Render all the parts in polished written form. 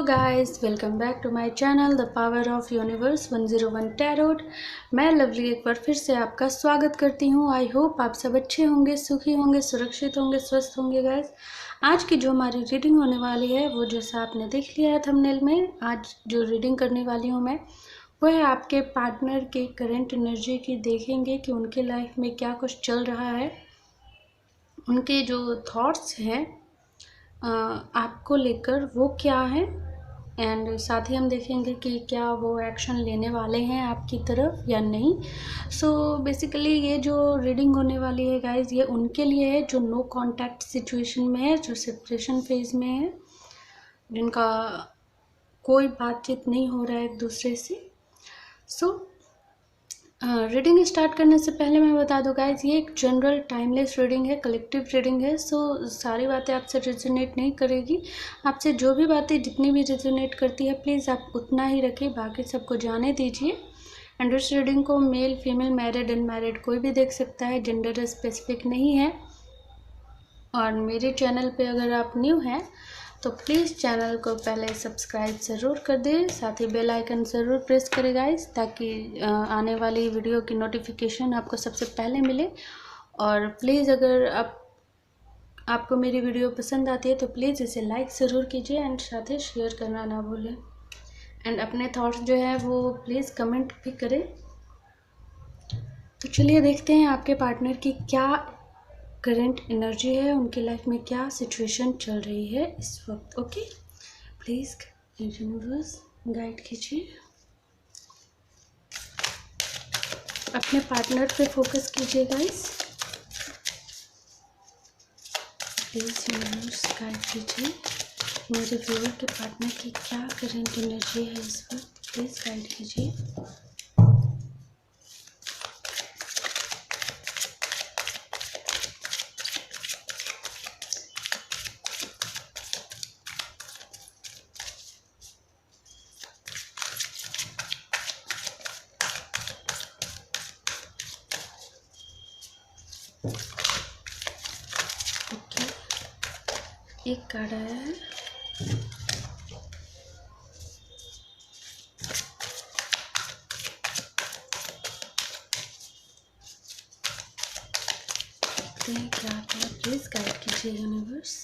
Hello guys, welcome back to my channel the power of universe 101 tarot. मैं Lovely एक बार फिर से आपका स्वागत करती हूँ। आई होप आप सब अच्छे होंगे, सुखी होंगे, सुरक्षित होंगे, स्वस्थ होंगे। गाइस, आज की जो हमारी रीडिंग होने वाली है वो जैसा आपने देख लिया है थंबनेल में, आज जो रीडिंग करने वाली हूँ मैं वो है आपके पार्टनर के करंट एनर्जी की। देखेंगे कि उनके लाइफ में क्या कुछ चल रहा है, उनके जो थॉट्स हैं आपको लेकर वो क्या है, एंड साथ ही हम देखेंगे कि क्या वो एक्शन लेने वाले हैं आपकी तरफ या नहीं। सो बेसिकली ये जो रीडिंग होने वाली है गाइज, ये उनके लिए है जो नो कांटेक्ट सिचुएशन में है, जो सेपरेशन फेज में है, जिनका कोई बातचीत नहीं हो रहा है एक दूसरे से। सो रीडिंग स्टार्ट करने से पहले मैं बता दूं गाइज, ये एक जनरल टाइमलेस रीडिंग है, कलेक्टिव रीडिंग है। सो सारी बातें आपसे रेजोनेट नहीं करेगी। आपसे जो भी बातें जितनी भी रेजोनेट करती है प्लीज़ आप उतना ही रखें, बाकी सबको जाने दीजिए। एंड इस रीडिंग को मेल फीमेल, मैरिड अनमैरिड कोई भी देख सकता है, जेंडर स्पेसिफिक नहीं है। और मेरे चैनल पे अगर आप न्यू हैं तो प्लीज़ चैनल को पहले सब्सक्राइब ज़रूर कर दें, साथ ही बेल आइकन ज़रूर प्रेस करें गाइस, ताकि आने वाली वीडियो की नोटिफिकेशन आपको सबसे पहले मिले। और प्लीज़ अगर आपको मेरी वीडियो पसंद आती है तो प्लीज़ इसे लाइक ज़रूर कीजिए एंड साथ ही शेयर करना ना भूलें। एंड अपने थॉट्स जो है वो प्लीज़ कमेंट भी करें। तो चलिए देखते हैं आपके पार्टनर की क्या करंट एनर्जी है, उनकी लाइफ में क्या सिचुएशन चल रही है इस वक्त। ओके, प्लीज यूनिवर्स गाइड कीजिए, अपने पार्टनर पे फोकस कीजिए गाइस। प्लीज यूनिवर्स गाइड कीजिए मेरे व्यूअर के पार्टनर की क्या करंट एनर्जी है इस वक्त, प्लीज गाइड कीजिए। ओके, एक कार्ड आया है, देखते हैं क्या आता है। प्लीज गाइड कीजिए यूनिवर्स,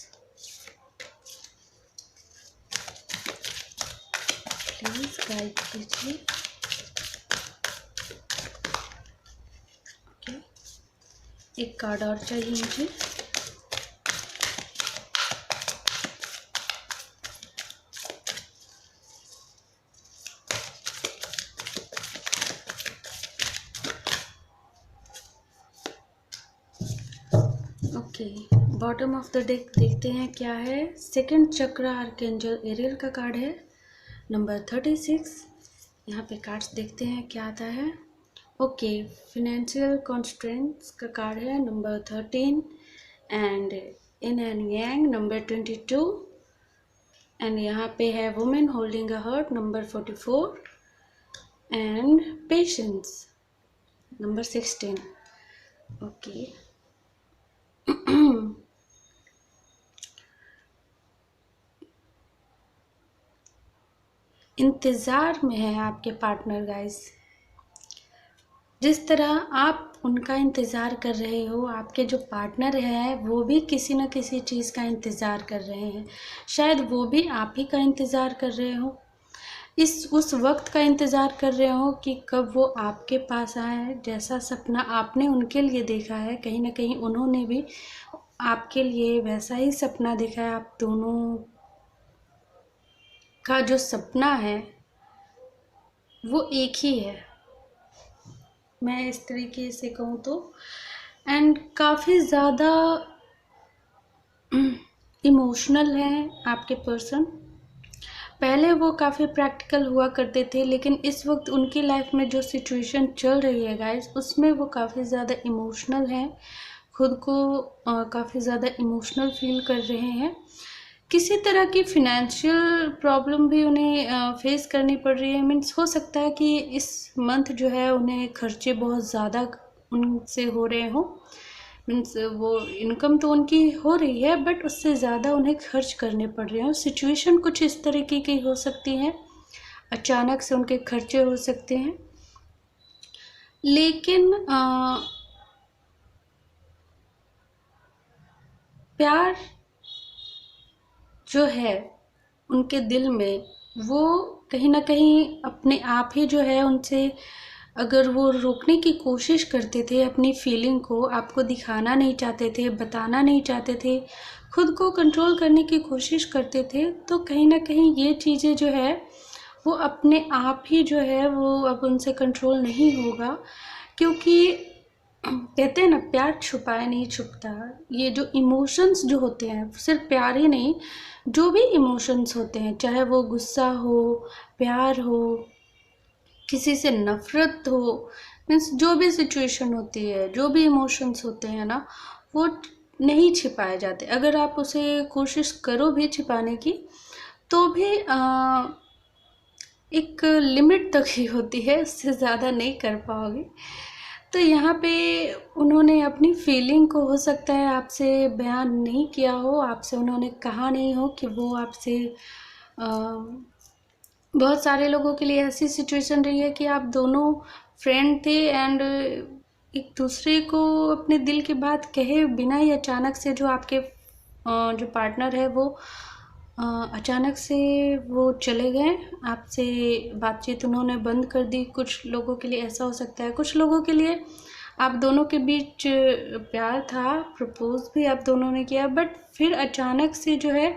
प्लीज गाइड कीजिए। ओके, एक कार्ड और चाहिए मुझे। Okay, bottom of the deck देखते हैं क्या है। सेकंड चक्र आर्कएंजल एरियल का कार्ड है, नंबर 36। यहाँ पे कार्ड्स देखते हैं क्या आता है। ओके, फिनेंशियल कॉन्स्ट्रेंट्स का कार्ड है, number 13। And in and yang, number 22। And यहाँ पे है women holding a heart, number 44। And patience, number 16। Okay, इंतज़ार में है आपके पार्टनर गाइस। जिस तरह आप उनका इंतज़ार कर रहे हो, आपके जो पार्टनर है वो भी किसी न किसी चीज़ का इंतज़ार कर रहे हैं। शायद वो भी आप ही का इंतज़ार कर रहे हो, उस वक्त का इंतज़ार कर रहे हो कि कब वो आपके पास आए। जैसा सपना आपने उनके लिए देखा है, कहीं ना कहीं उन्होंने भी आपके लिए वैसा ही सपना देखा है। आप दोनों का जो सपना है वो एक ही है, मैं इस तरीके से कहूँ तो। एंड काफ़ी ज़्यादा इमोशनल हैं आपके पर्सन। पहले वो काफ़ी प्रैक्टिकल हुआ करते थे, लेकिन इस वक्त उनकी लाइफ में जो सिचुएशन चल रही है गाइस, उसमें वो काफ़ी ज़्यादा इमोशनल हैं, खुद को काफ़ी ज़्यादा इमोशनल फील कर रहे हैं। किसी तरह की फिनेंशियल प्रॉब्लम भी उन्हें फेस करनी पड़ रही है। मीन्स हो सकता है कि इस मंथ जो है उन्हें खर्चे बहुत ज़्यादा उनसे हो रहे हों, मीन्स वो इनकम तो उनकी हो रही है बट उससे ज़्यादा उन्हें खर्च करने पड़ रहे हैं। सिचुएशन कुछ इस तरीके की हो सकती है, अचानक से उनके खर्चे हो सकते हैं। लेकिन प्यार जो है उनके दिल में, वो कहीं ना कहीं अपने आप ही जो है उनसे, अगर वो रोकने की कोशिश करते थे अपनी फीलिंग को, आपको दिखाना नहीं चाहते थे, बताना नहीं चाहते थे, खुद को कंट्रोल करने की कोशिश करते थे, तो कहीं ना कहीं ये चीज़ें जो है वो अपने आप ही जो है वो अब उनसे कंट्रोल नहीं होगा। क्योंकि कहते हैं ना, प्यार छुपाए नहीं छुपता। ये जो इमोशंस जो होते हैं, सिर्फ प्यार ही नहीं, जो भी इमोशंस होते हैं, चाहे वो गुस्सा हो, प्यार हो, किसी से नफरत हो, मीन्स जो भी सिचुएशन होती है, जो भी इमोशंस होते हैं ना, वो नहीं छिपाए जाते। अगर आप उसे कोशिश करो भी छिपाने की, तो भी एक लिमिट तक ही होती है, उससे ज़्यादा नहीं कर पाओगे। तो यहाँ पे उन्होंने अपनी फीलिंग को, हो सकता है आपसे बयान नहीं किया हो, आपसे उन्होंने कहा नहीं हो कि वो आपसे बहुत सारे लोगों के लिए ऐसी सिचुएशन रही है कि आप दोनों फ्रेंड थे एंड एक दूसरे को अपने दिल की बात कहे बिना ही अचानक से जो आपके जो पार्टनर है वो अचानक से वो चले गए, आपसे बातचीत उन्होंने बंद कर दी। कुछ लोगों के लिए ऐसा हो सकता है, कुछ लोगों के लिए आप दोनों के बीच प्यार था, प्रपोज भी आप दोनों ने किया, बट फिर अचानक से जो है,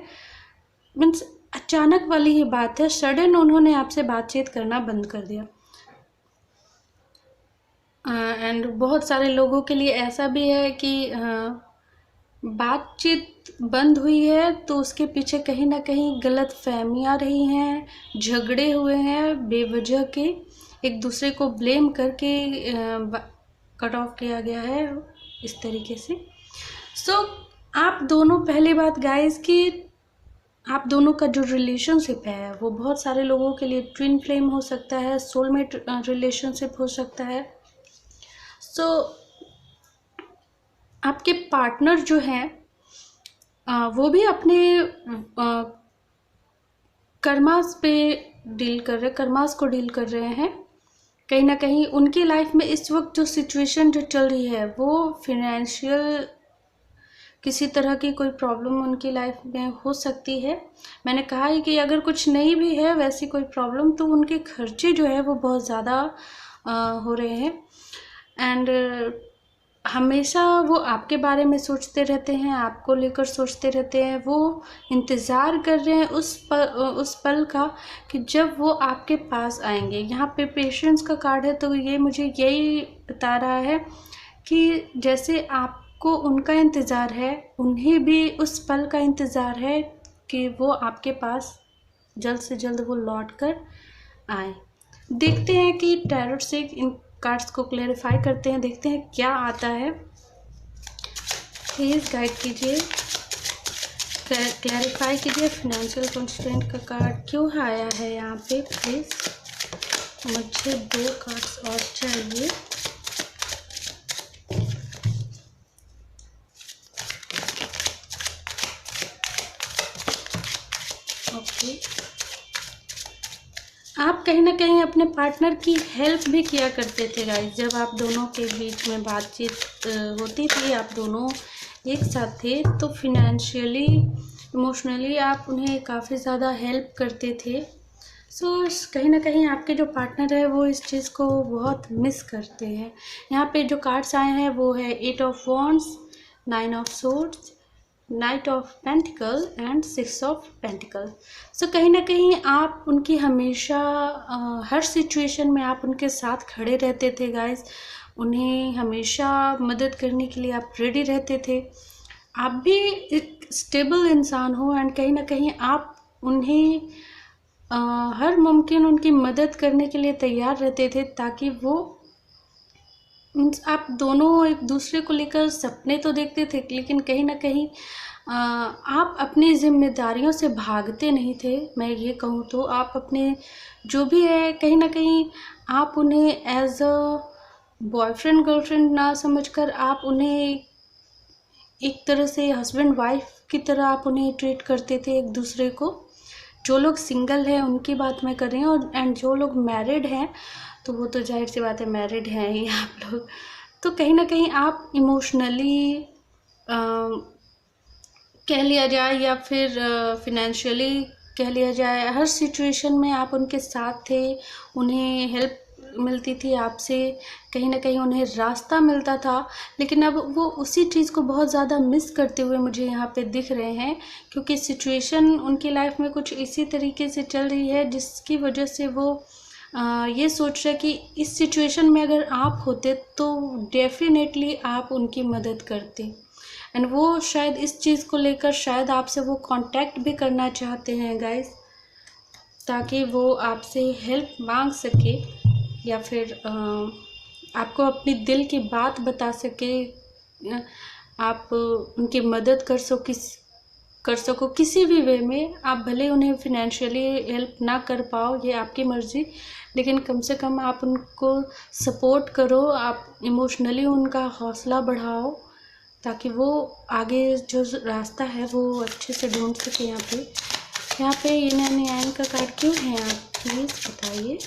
मीन्स अचानक वाली ही बात है, सडन उन्होंने आपसे बातचीत करना बंद कर दिया। एंड बहुत सारे लोगों के लिए ऐसा भी है कि बातचीत बंद हुई है तो उसके पीछे कहीं ना कहीं गलत फहमियाँ रही हैं, झगड़े हुए हैं बेवजह के, एक दूसरे को ब्लेम करके कट ऑफ किया गया है इस तरीके से। सो आप दोनों, पहली बात गाइस कि आप दोनों का जो रिलेशनशिप है वो बहुत सारे लोगों के लिए ट्विन फ्लेम हो सकता है, सोलमेट रिलेशनशिप हो सकता है। सो आपके पार्टनर जो हैं वो भी अपने कर्मास पे डील कर रहे, कर्मास को डील कर रहे हैं। कहीं ना कहीं उनकी लाइफ में इस वक्त जो सिचुएशन जो चल रही है वो फिनेंशियल, किसी तरह की कोई प्रॉब्लम उनकी लाइफ में हो सकती है। मैंने कहा है कि अगर कुछ नहीं भी है वैसी कोई प्रॉब्लम, तो उनके खर्चे जो है वो बहुत ज़्यादा हो रहे हैं। एंड हमेशा वो आपके बारे में सोचते रहते हैं, आपको लेकर सोचते रहते हैं। वो इंतज़ार कर रहे हैं उस पल का कि जब वो आपके पास आएंगे। यहाँ पे पेशेंस का कार्ड है, तो ये मुझे यही बता रहा है कि जैसे आपको उनका इंतज़ार है, उन्हें भी उस पल का इंतज़ार है कि वो आपके पास जल्द से जल्द वो लौट कर आए। देखते हैं कि टैरोट से इन कार्ड्स को क्लैरिफाई करते हैं, देखते हैं क्या आता है। प्लीज़ गाइड कीजिए, क्लैरिफाई कीजिए। फाइनेंशियल कंस्ट्रेंट का कार्ड क्यों आया है यहाँ पे, प्लीज़ मुझे 2 कार्ड्स और चाहिए। ओके, आप कहीं ना कहीं अपने पार्टनर की हेल्प भी किया करते थे गाइस। जब आप दोनों के बीच में बातचीत होती थी, आप दोनों एक साथ थे, तो फिनेंशियली, इमोशनली आप उन्हें काफ़ी ज़्यादा हेल्प करते थे। सो कहीं ना कहीं आपके जो पार्टनर है वो इस चीज़ को बहुत मिस करते हैं। यहाँ पे जो कार्ड्स आए हैं वो है 8 of wands, 9 of swords, knight of pentacle and 6 of pentacle. So कहीं ना कहीं आप उनकी हमेशा हर सिचुएशन में आप उनके साथ खड़े रहते थे गाइस। उन्हें हमेशा मदद करने के लिए आप रेडी रहते थे। आप भी एक स्टेबल इंसान हो एंड कहीं ना कहीं आप उन्हें हर मुमकिन उनकी मदद करने के लिए तैयार रहते थे, ताकि वो, मीन्स आप दोनों एक दूसरे को लेकर सपने तो देखते थे, लेकिन कहीं ना कहीं आप अपनी जिम्मेदारियों से भागते नहीं थे। मैं ये कहूँ तो आप अपने जो भी है, कहीं ना कहीं आप उन्हें एज अ बॉयफ्रेंड गर्लफ्रेंड ना समझकर आप उन्हें एक तरह से हस्बैंड वाइफ की तरह आप उन्हें ट्रीट करते थे एक दूसरे को। जो लोग सिंगल हैं उनकी बात मैं कर रही हूँ, और एंड जो लोग मैरिड हैं तो वो तो जाहिर सी बात है, मैरिड हैं ही आप लोग, तो कहीं ना कहीं आप इमोशनली कह लिया जाए या फिर फिनेंशियली कह लिया जाए, हर सिचुएशन में आप उनके साथ थे। उन्हें हेल्प मिलती थी आपसे, कहीं ना कहीं उन्हें रास्ता मिलता था। लेकिन अब वो उसी चीज़ को बहुत ज़्यादा मिस करते हुए मुझे यहाँ पे दिख रहे हैं, क्योंकि सिचुएशन उनकी लाइफ में कुछ इसी तरीके से चल रही है जिसकी वजह से वो ये सोच रहे कि इस सिचुएशन में अगर आप होते तो डेफिनेटली आप उनकी मदद करते। एंड वो शायद इस चीज़ को लेकर शायद आपसे वो कांटेक्ट भी करना चाहते हैं गाइस, ताकि वो आपसे हेल्प मांग सके या फिर आपको अपनी दिल की बात बता सके। आप उनकी मदद कर सको किसी भी वे में। आप भले उन्हें फिनेंशियली हेल्प ना कर पाओ, ये आपकी मर्ज़ी, लेकिन कम से कम आप उनको सपोर्ट करो, आप इमोशनली उनका हौसला बढ़ाओ, ताकि वो आगे जो रास्ता है वो अच्छे से ढूंढ सके। यहाँ पे यिन एंड यांग का कार्ड क्यों है, आप प्लीज़ बताइए।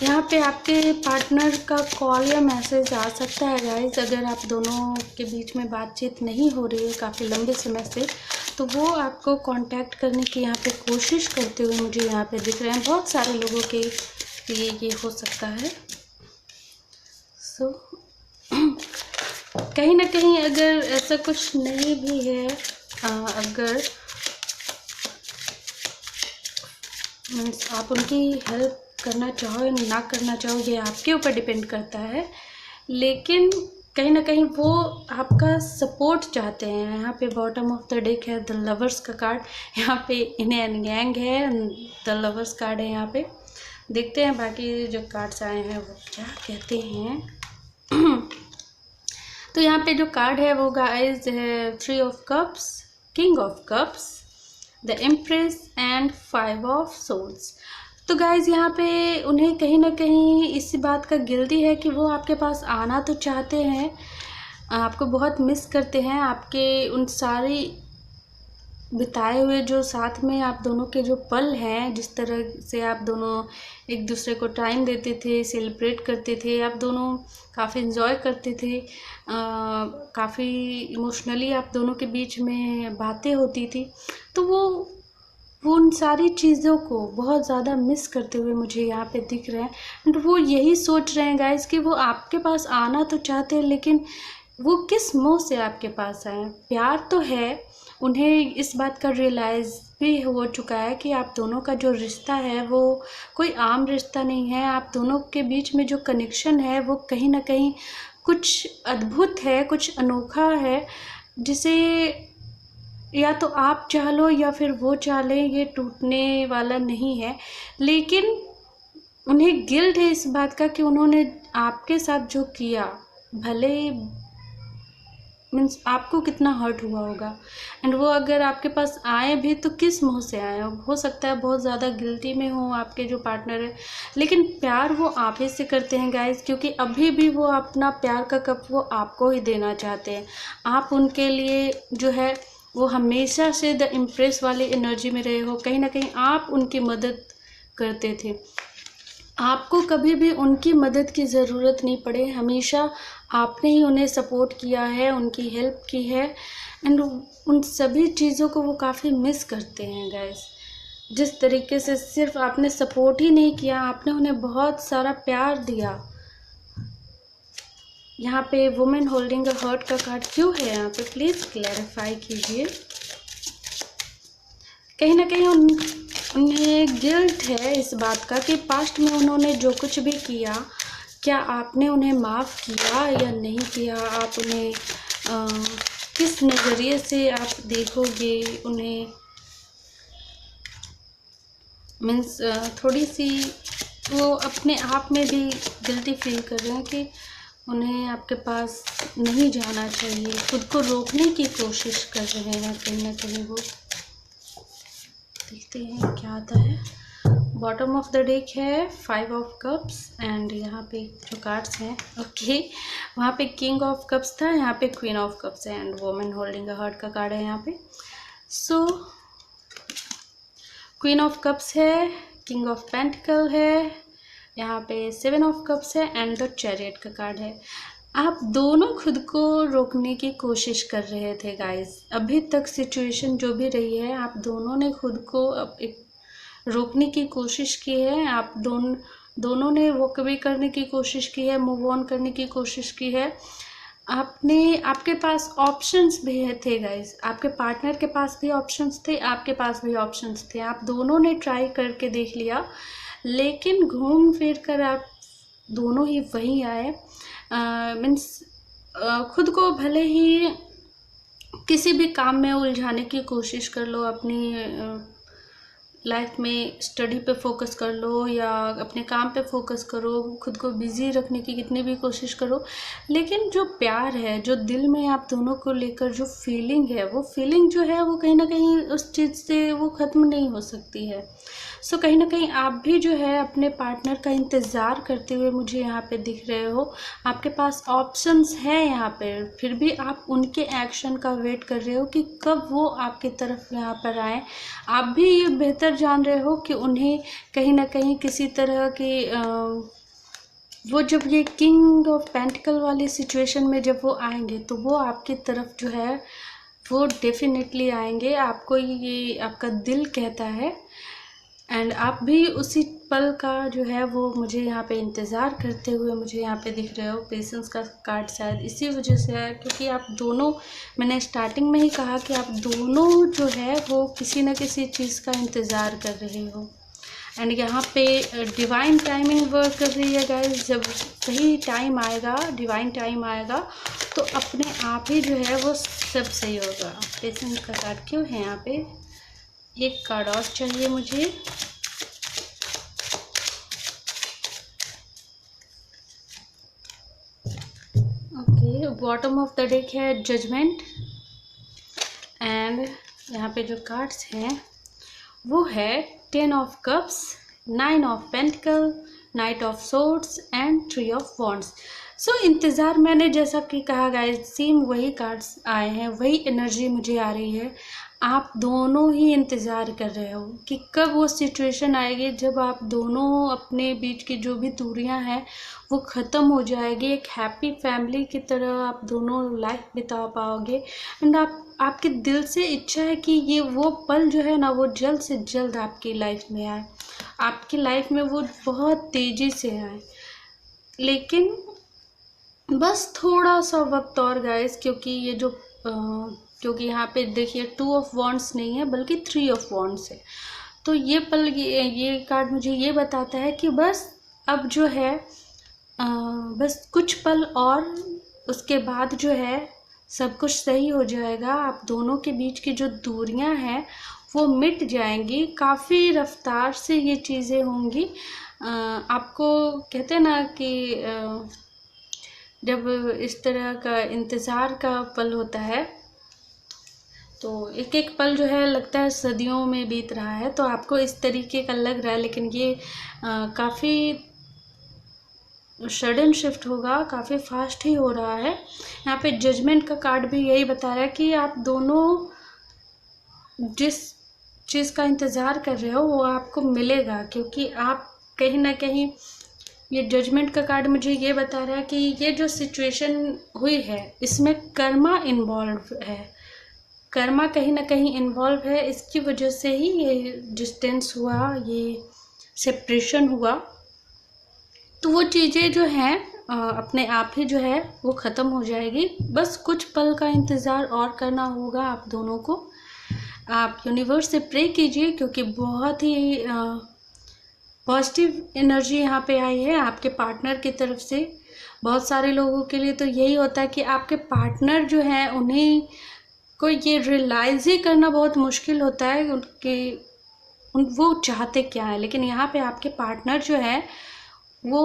यहाँ पे आपके पार्टनर का कॉल या मैसेज आ सकता है गाइस। अगर आप दोनों के बीच में बातचीत नहीं हो रही है काफ़ी लंबे समय से, तो वो आपको कांटेक्ट करने की यहाँ पे कोशिश करते हुए मुझे यहाँ पे दिख रहे हैं। बहुत सारे लोगों के लिए ये हो सकता है। कहीं ना कहीं अगर ऐसा कुछ नहीं भी है, अगर मीन्स आप उनकी हेल्प करना चाहो या ना करना चाहो, ये आपके ऊपर डिपेंड करता है, लेकिन कहीं ना कहीं वो आपका सपोर्ट चाहते हैं। यहाँ पे बॉटम ऑफ द डेक है द लवर्स का कार्ड, यहाँ पे यिन एंड यांग है, द लवर्स कार्ड है। यहाँ पे देखते हैं बाकी जो कार्ड्स आए हैं वो क्या कहते हैं। तो यहाँ पे जो कार्ड है वो गाइस है 3 of cups, king of cups, the empress and 5 of souls. तो गाइज़ यहाँ पे उन्हें कहीं ना कहीं इसी बात का गिल्टी है कि वो आपके पास आना तो चाहते हैं, आपको बहुत मिस करते हैं। आपके उन सारी बिताए हुए जो साथ में आप दोनों के जो पल हैं, जिस तरह से आप दोनों एक दूसरे को टाइम देते थे, सेलिब्रेट करते थे, आप दोनों काफ़ी इन्जॉय करते थे, काफ़ी इमोशनली आप दोनों के बीच में बातें होती थी, तो वो उन सारी चीज़ों को बहुत ज़्यादा मिस करते हुए मुझे यहाँ पे दिख रहे हैं। एंड वो यही सोच रहे हैं गाइस कि वो आपके पास आना तो चाहते हैं, लेकिन वो किस मुँह से आपके पास आए। प्यार तो है, उन्हें इस बात का रियलाइज़ भी हो चुका है कि आप दोनों का जो रिश्ता है वो कोई आम रिश्ता नहीं है। आप दोनों के बीच में जो कनेक्शन है वो कहीं ना कहीं कुछ अद्भुत है, कुछ अनोखा है, जिसे या तो आप चाह लो या फिर वो चाह लें, ये टूटने वाला नहीं है। लेकिन उन्हें गिल्ट है इस बात का कि उन्होंने आपके साथ जो किया, भले मीन्स आपको कितना हर्ट हुआ होगा, एंड वो अगर आपके पास आए भी तो किस मुंह से आए। हो सकता है बहुत ज़्यादा गिल्टी में हो आपके जो पार्टनर है, लेकिन प्यार वो आप ही से करते हैं गाइस, क्योंकि अभी भी वो अपना प्यार का कप वो आपको ही देना चाहते हैं। आप उनके लिए जो है वो हमेशा से द इम्प्रेस वाली एनर्जी में रहे हो। कहीं ना कहीं आप उनकी मदद करते थे, आपको कभी भी उनकी मदद की ज़रूरत नहीं पड़े, हमेशा आपने ही उन्हें सपोर्ट किया है, उनकी हेल्प की है, एंड उन सभी चीज़ों को वो काफ़ी मिस करते हैं गाइस। जिस तरीके से सिर्फ आपने सपोर्ट ही नहीं किया, आपने उन्हें बहुत सारा प्यार दिया। यहाँ पे वुमेन होल्डिंग अ हर्ट का कार्ड क्यों है यहाँ पे, प्लीज़ क्लैरिफाई कीजिए। कहीं ना कहीं उन्हें गिल्ट है इस बात का कि पास्ट में उन्होंने जो कुछ भी किया, क्या आपने उन्हें माफ़ किया या नहीं किया। आप उन्हें किस नज़रिए से आप देखोगे उन्हें, मीन्स थोड़ी सी वो अपने आप में भी गिल्टी फील कर रहे हैं कि उन्हें आपके पास नहीं जाना चाहिए, खुद को रोकने की कोशिश कर रहे हैं कहीं ना कहीं वो। देखते हैं क्या आता है। बॉटम ऑफ द डेक है 5 ऑफ कप्स एंड यहाँ पे जो कार्ड्स हैं ओके वहाँ पे किंग ऑफ कप्स था, यहाँ पे क्वीन ऑफ कप्स है and women holding a heart का कार्ड है यहाँ पे। सो क्वीन ऑफ कप्स है, किंग ऑफ पेंटिकल है, यहाँ पे 7 ऑफ कप्स है एंड द चैरियट का कार्ड है। आप दोनों खुद को रोकने की कोशिश कर रहे थे गाइस। अभी तक सिचुएशन जो भी रही है आप दोनों ने खुद को एक रोकने की कोशिश की है। आप दोनों ने वॉक अवे करने की कोशिश की है, मूव ऑन करने की कोशिश की है। आपके पास ऑप्शंस भी थे गाइस, आपके पार्टनर के पास भी ऑप्शंस थे, आपके पास भी ऑप्शंस थे। आप दोनों ने ट्राई करके देख लिया, लेकिन घूम फिर कर आप दोनों ही वहीं आए। मीन्स खुद को भले ही किसी भी काम में उलझाने की कोशिश कर लो, अपनी लाइफ में स्टडी पे फोकस कर लो या अपने काम पे फोकस करो, खुद को बिज़ी रखने की कितनी भी कोशिश करो, लेकिन जो प्यार है, जो दिल में आप दोनों को लेकर जो फीलिंग है, वो फीलिंग जो है वो कहीं ना कहीं उस चीज़ से वो ख़त्म नहीं हो सकती है। सो कहीं ना कहीं आप भी जो है अपने पार्टनर का इंतज़ार करते हुए मुझे यहाँ पे दिख रहे हो। आपके पास ऑप्शंस हैं यहाँ पे, फिर भी आप उनके एक्शन का वेट कर रहे हो कि कब वो आपकी तरफ यहाँ पर आए। आप भी ये बेहतर जान रहे हो कि उन्हें कहीं ना कहीं किसी तरह की वो जब ये किंग ऑफ पेंटिकल वाली सिचुएशन में जब वो आएंगे तो वो आपकी तरफ जो है वो डेफिनेटली आएंगे। आपको ये आपका दिल कहता है एंड आप भी उसी पल का जो है वो मुझे यहाँ पे इंतज़ार करते हुए मुझे यहाँ पे दिख रहे हो। पेशेंस का कार्ड शायद इसी वजह से है क्योंकि आप दोनों, मैंने स्टार्टिंग में ही कहा कि आप दोनों जो है वो किसी न किसी चीज़ का इंतज़ार कर रहे हो। एंड यहाँ पे डिवाइन टाइमिंग वर्क कर रही है गाइस। जब सही टाइम आएगा, डिवाइन टाइम आएगा तो अपने आप ही जो है वो सब सही होगा। पेशेंस का कार्ड क्यों है यहाँ पे? एक कार्ड और चाहिए मुझे। Okay, bottom of the deck है जजमेंट एंड यहाँ पे जो कार्ड्स हैं वो है 10 of cups, 9 of pentacle, knight of swords and 3 of wands. So इंतज़ार, मैंने जैसा कि कहा गाइस, सेम वही कार्ड्स आए हैं, वही एनर्जी मुझे आ रही है। आप दोनों ही इंतज़ार कर रहे हो कि कब वो सिचुएशन आएगी जब आप दोनों अपने बीच की जो भी दूरियां हैं वो ख़त्म हो जाएगी। एक हैप्पी फैमिली की तरह आप दोनों लाइफ बिता पाओगे। एंड आपके दिल से इच्छा है कि ये वो पल जो है ना वो जल्द से जल्द आपकी लाइफ में आए, आपकी लाइफ में वो बहुत तेज़ी से आए। लेकिन बस थोड़ा सा वक्त और गाइस, क्योंकि ये जो क्योंकि यहाँ पे देखिए 2 ऑफ वॉन्ड्स नहीं है बल्कि 3 ऑफ वॉन्ड्स है। तो ये पल, ये कार्ड मुझे ये बताता है कि बस अब जो है बस कुछ पल और, उसके बाद जो है सब कुछ सही हो जाएगा। आप दोनों के बीच की जो दूरियां हैं वो मिट जाएंगी। काफ़ी रफ्तार से ये चीज़ें होंगी। आपको कहते हैं ना कि जब इस तरह का इंतज़ार का पल होता है तो एक एक पल जो है लगता है सदियों में बीत रहा है, तो आपको इस तरीके का लग रहा है। लेकिन ये काफ़ी सडन शिफ्ट होगा, काफ़ी फास्ट ही हो रहा है। यहाँ पे जजमेंट का कार्ड भी यही बता रहा है कि आप दोनों जिस चीज़ का इंतज़ार कर रहे हो वो आपको मिलेगा, क्योंकि आप कहीं ना कहीं, ये जजमेंट का कार्ड मुझे ये बता रहा है कि ये जो सिचुएशन हुई है इसमें कर्मा इन्वॉल्व है, कर्मा कहीं ना कहीं इन्वॉल्व है। इसकी वजह से ही ये डिस्टेंस हुआ, ये सेपरेशन हुआ। तो वो चीज़ें जो हैं अपने आप ही जो है वो ख़त्म हो जाएगी। बस कुछ पल का इंतज़ार और करना होगा आप दोनों को। आप यूनिवर्स से प्रे कीजिए, क्योंकि बहुत ही पॉजिटिव एनर्जी यहाँ पे आई है आपके पार्टनर की तरफ से। बहुत सारे लोगों के लिए तो यही होता है कि आपके पार्टनर जो है उन्हें को ये रियलाइज़ ही करना बहुत मुश्किल होता है वो चाहते क्या है। लेकिन यहाँ पे आपके पार्टनर जो है वो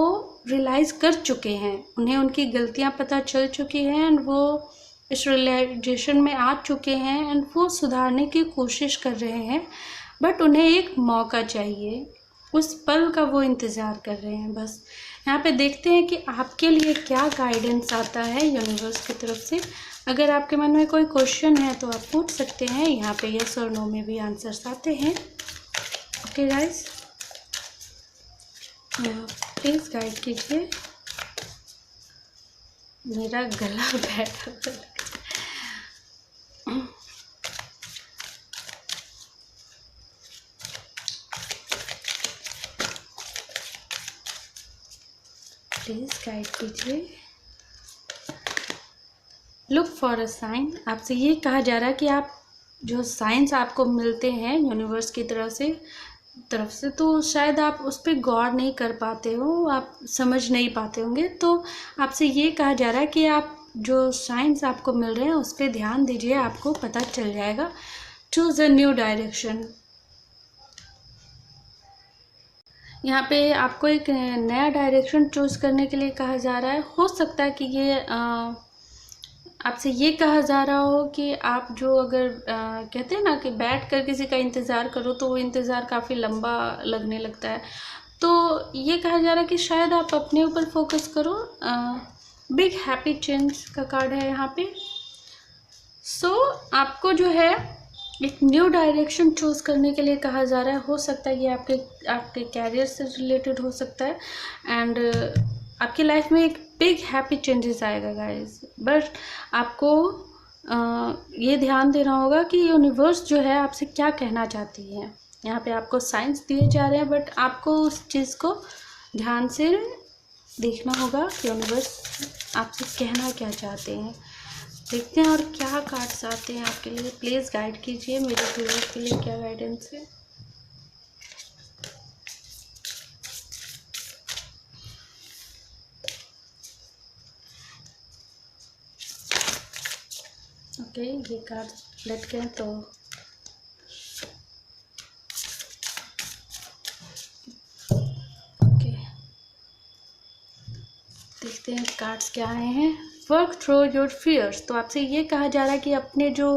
रियलाइज़ कर चुके हैं, उन्हें उनकी गलतियाँ पता चल चुकी हैं एंड वो इस रियलाइजेशन में आ चुके हैं एंड वो सुधारने की कोशिश कर रहे हैं। बट उन्हें एक मौका चाहिए, उस पल का वो इंतज़ार कर रहे हैं। बस यहाँ पे देखते हैं कि आपके लिए क्या गाइडेंस आता है यूनिवर्स की तरफ से। अगर आपके मन में कोई क्वेश्चन है तो आप पूछ सकते हैं, यहाँ पे यस और नो में भी आंसर्स आते हैं। ओके गाइस, प्लीज़ गाइड कीजिए। मेरा गला बैठा प्लीज़ गाइड कीजिए। Look for a sign. आपसे ये कहा जा रहा है कि आप जो साइंस आपको मिलते हैं यूनिवर्स की तरफ से तो शायद आप उस पर गौर नहीं कर पाते हो, आप समझ नहीं पाते होंगे। तो आपसे ये कहा जा रहा है कि आप जो साइंस आपको मिल रहे हैं उस पर ध्यान दीजिए, आपको पता चल जाएगा। Choose a new direction. यहाँ पे आपको एक नया डायरेक्शन चूज़ करने के लिए कहा जा रहा है। हो सकता है कि ये आपसे ये कहा जा रहा हो कि आप जो अगर कहते हैं ना कि बैठ कर किसी का इंतज़ार करो तो वो इंतज़ार काफ़ी लंबा लगने लगता है। तो ये कहा जा रहा है कि शायद आप अपने ऊपर फोकस करो। बिग हैप्पी चेंज का कार्ड है यहाँ पे। सो आपको जो है एक न्यू डायरेक्शन चूज़ करने के लिए कहा जा रहा है। हो सकता है ये आपके कैरियर से रिलेटेड हो सकता है एंड आपकी लाइफ में एक बिग हैप्पी चेंजेस आएगा गाइस। बट आपको ये ध्यान देना होगा कि यूनिवर्स जो है आपसे क्या कहना चाहती है। यहाँ पे आपको साइंस दिए जा रहे हैं बट आपको उस चीज़ को ध्यान से देखना होगा कि यूनिवर्स आपसे कहना क्या चाहते हैं। देखते हैं और क्या कार्ड्स आते हैं आपके लिए। प्लीज़ गाइड कीजिए मेरे व्यूअर्स के लिए क्या गाइडेंस है। ओके, ये कार्ड लटके हैं तो ओके, देखते हैं कार्ड्स क्या आए हैं। Work through your fears. तो आपसे ये कहा जा रहा है कि अपने जो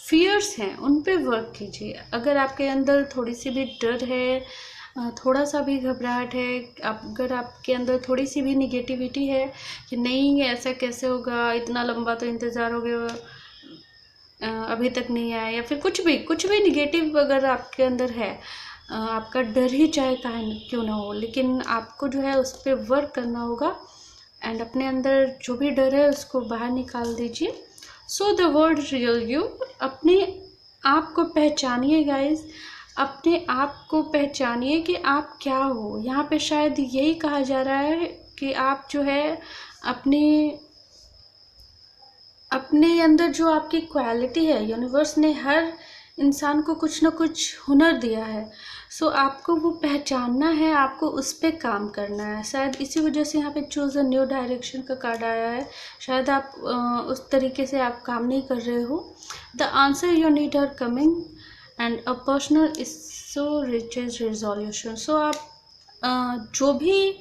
फियर्स हैं उन पे वर्क कीजिए। अगर आपके अंदर थोड़ी सी भी डर है, थोड़ा सा भी घबराहट है, अगर आपके अंदर थोड़ी सी भी निगेटिविटी है कि नहीं ऐसा कैसे होगा, इतना लंबा तो इंतज़ार हो गया अभी तक नहीं आया, या फिर कुछ भी निगेटिव अगर आपके अंदर है, आपका डर ही चाहे क्यों ना हो, लेकिन आपको जो है उस पर वर्क करना होगा एंड अपने अंदर जो भी डर है उसको बाहर निकाल दीजिए। So the word real you. अपने आप को पहचानिए गाइस, अपने आप को पहचानिए कि आप क्या हो। यहाँ पे शायद यही कहा जा रहा है कि आप जो है अपने अंदर जो आपकी क्वालिटी है, यूनिवर्स ने हर इंसान को कुछ ना कुछ हुनर दिया है। सो आपको वो पहचानना है, आपको उस पर काम करना है। शायद इसी वजह से यहाँ पे चूज़ अ न्यू डायरेक्शन का कार्ड आया है। शायद आप उस तरीके से आप काम नहीं कर रहे हो। The answer you need are coming and a personal issue reaches resolution. So आप जो भी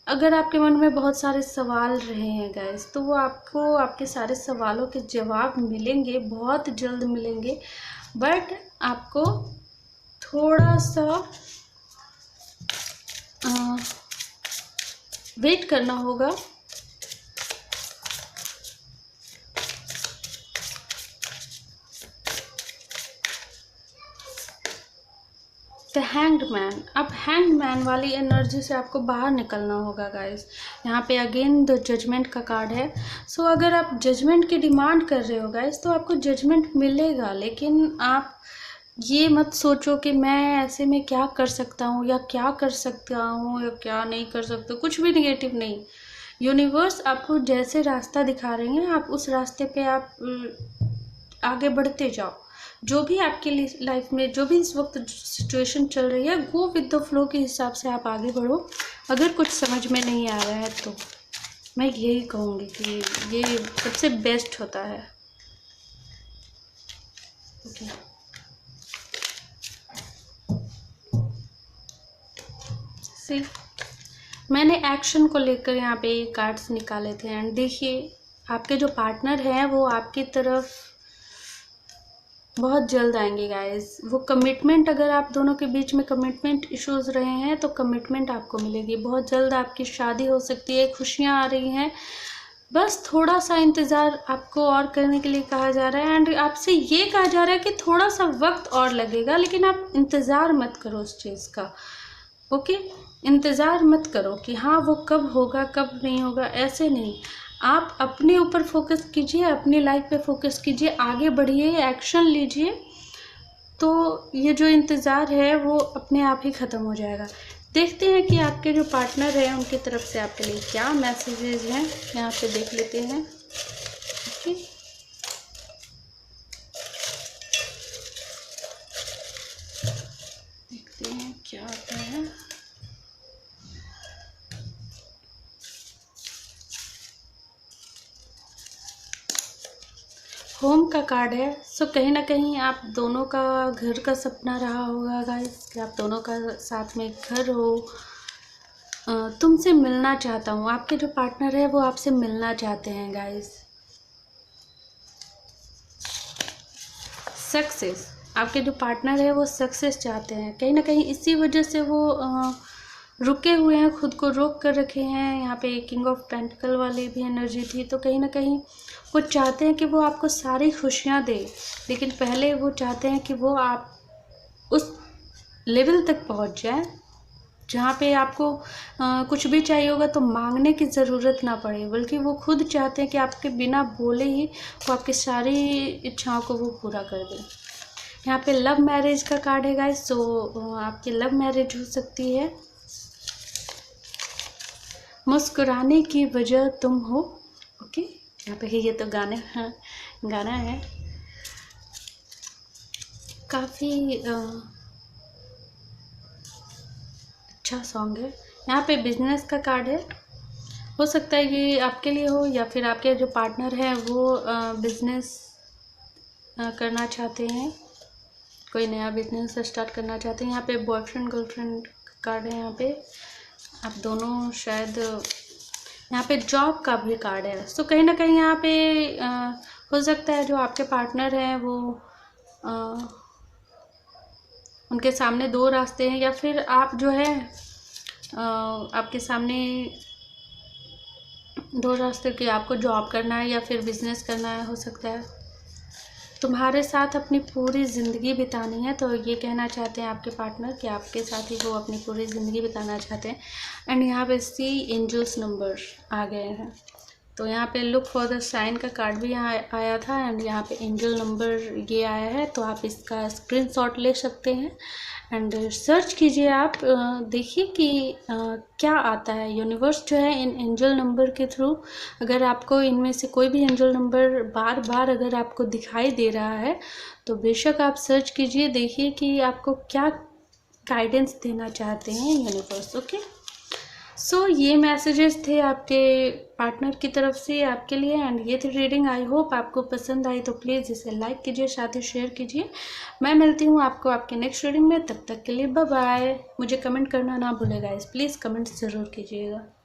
अगर आपके मन में बहुत सारे सवाल रहे हैं गाइस, तो वो आपको आपके सारे सवालों के जवाब मिलेंगे, बहुत जल्द मिलेंगे। बट आपको थोड़ा सा वेट करना होगा। The hanged man. अब हैंग्ड मैन वाली एनर्जी से आपको बाहर निकलना होगा गाइस। यहाँ पे अगेन द जजमेंट का कार्ड है। सो अगर आप जजमेंट की डिमांड कर रहे हो गाइस तो आपको जजमेंट मिलेगा, लेकिन आप ये मत सोचो कि मैं ऐसे में क्या कर सकता हूँ या क्या कर सकता हूँ या क्या नहीं कर सकता। कुछ भी निगेटिव नहीं। यूनिवर्स आपको जैसे रास्ता दिखा रहे हैं आप उस रास्ते पे आप आगे बढ़ते जाओ। जो भी आपके लाइफ में जो भी इस वक्त सिचुएशन चल रही है, गो विद द फ्लो के हिसाब से आप आगे बढ़ो। अगर कुछ समझ में नहीं आ रहा है तो मैं यही कहूँगी कि ये सबसे बेस्ट होता है। ओके, सी मैंने एक्शन को लेकर यहाँ पे ये कार्ड्स निकाले थे एंड देखिए आपके जो पार्टनर हैं वो आपकी तरफ बहुत जल्द आएंगे गाइस। वो कमिटमेंट, अगर आप दोनों के बीच में कमिटमेंट इश्यूज रहे हैं तो कमिटमेंट आपको मिलेगी बहुत जल्द। आपकी शादी हो सकती है, खुशियाँ आ रही हैं। बस थोड़ा सा इंतज़ार आपको और करने के लिए कहा जा रहा है, एंड आपसे ये कहा जा रहा है कि थोड़ा सा वक्त और लगेगा, लेकिन आप इंतज़ार मत करो उस चीज़ का। ओके, इंतज़ार मत करो कि हाँ वो कब होगा कब नहीं होगा, ऐसे नहीं। आप अपने ऊपर फोकस कीजिए, अपनी लाइफ पे फोकस कीजिए, आगे बढ़िए, एक्शन लीजिए, तो ये जो इंतज़ार है वो अपने आप ही ख़त्म हो जाएगा। देखते हैं कि आपके जो पार्टनर हैं उनकी तरफ से आपके लिए क्या मैसेजेस हैं, यहाँ पे देख लेते हैं। ओके, देखते हैं क्या आता है। होम का कार्ड है। सो कहीं ना कहीं आप दोनों का घर का सपना रहा होगा गाइस, कि आप दोनों का साथ में एक घर हो। तुमसे मिलना चाहता हूँ, आपके जो पार्टनर है वो आपसे मिलना चाहते हैं गाइस। सक्सेस, आपके जो पार्टनर है वो सक्सेस चाहते हैं। कहीं ना कहीं इसी वजह से वो रुके हुए हैं, खुद को रोक कर रखे हैं। यहाँ पे किंग ऑफ पेंटिकल वाली भी एनर्जी थी, तो कहीं ना कहीं वो चाहते हैं कि वो आपको सारी खुशियाँ दे, लेकिन पहले वो चाहते हैं कि वो आप उस लेवल तक पहुँच जाए जहाँ पे आपको कुछ भी चाहिए होगा तो मांगने की ज़रूरत ना पड़े, बल्कि वो खुद चाहते हैं कि आपके बिना बोले ही वो आपकी सारी इच्छाओं को वो पूरा कर दें। यहाँ पे लव मैरिज का कार्ड है गाइस, सो आपकी लव मैरिज हो सकती है। मुस्कुराने की वजह तुम हो। ओके, यहाँ पे ये तो गाना है, काफ़ी अच्छा सॉन्ग है। यहाँ पे बिजनेस का कार्ड है, हो सकता है ये आपके लिए हो, या फिर आपके जो पार्टनर है वो बिजनेस करना चाहते हैं, कोई नया बिजनेस स्टार्ट करना चाहते हैं। यहाँ पे बॉयफ्रेंड गर्लफ्रेंड कार्ड है। यहाँ पे आप दोनों शायद, यहाँ पे जॉब का भी कार्ड है। सो कहीं ना कहीं यहाँ पे हो सकता है जो आपके पार्टनर हैं वो उनके सामने दो रास्ते हैं, या फिर आप जो है आपके सामने दो रास्ते कि आपको जॉब करना है या फिर बिजनेस करना है। हो सकता है तुम्हारे साथ अपनी पूरी ज़िंदगी बितानी है, तो ये कहना चाहते हैं आपके पार्टनर कि आपके साथ ही वो अपनी पूरी ज़िंदगी बिताना चाहते हैं। एंड यहाँ पे सी एंजल्स नंबर आ गए हैं, तो यहाँ पे लुक फॉर द साइन का कार्ड भी यहाँ आया था, एंड यहाँ पे एंजल नंबर ये आया है, तो आप इसका स्क्रीनशॉट ले सकते हैं एंड सर्च कीजिए। आप देखिए कि क्या आता है। यूनिवर्स जो है इन एंजल नंबर के थ्रू, अगर आपको इनमें से कोई भी एंजल नंबर बार बार अगर आपको दिखाई दे रहा है तो बेशक आप सर्च कीजिए, देखिए कि आपको क्या गाइडेंस देना चाहते हैं यूनिवर्स। ओके, सो ये मैसेजेस थे आपके पार्टनर की तरफ से आपके लिए, एंड ये थी रीडिंग। आई होप आपको पसंद आई, तो प्लीज़ इसे लाइक कीजिए, साथ ही शेयर कीजिए। मैं मिलती हूँ आपको आपके नेक्स्ट रीडिंग में, तब तक के लिए बाय बाय। मुझे कमेंट करना ना भूलेगा, प्लीज़ कमेंट ज़रूर कीजिएगा।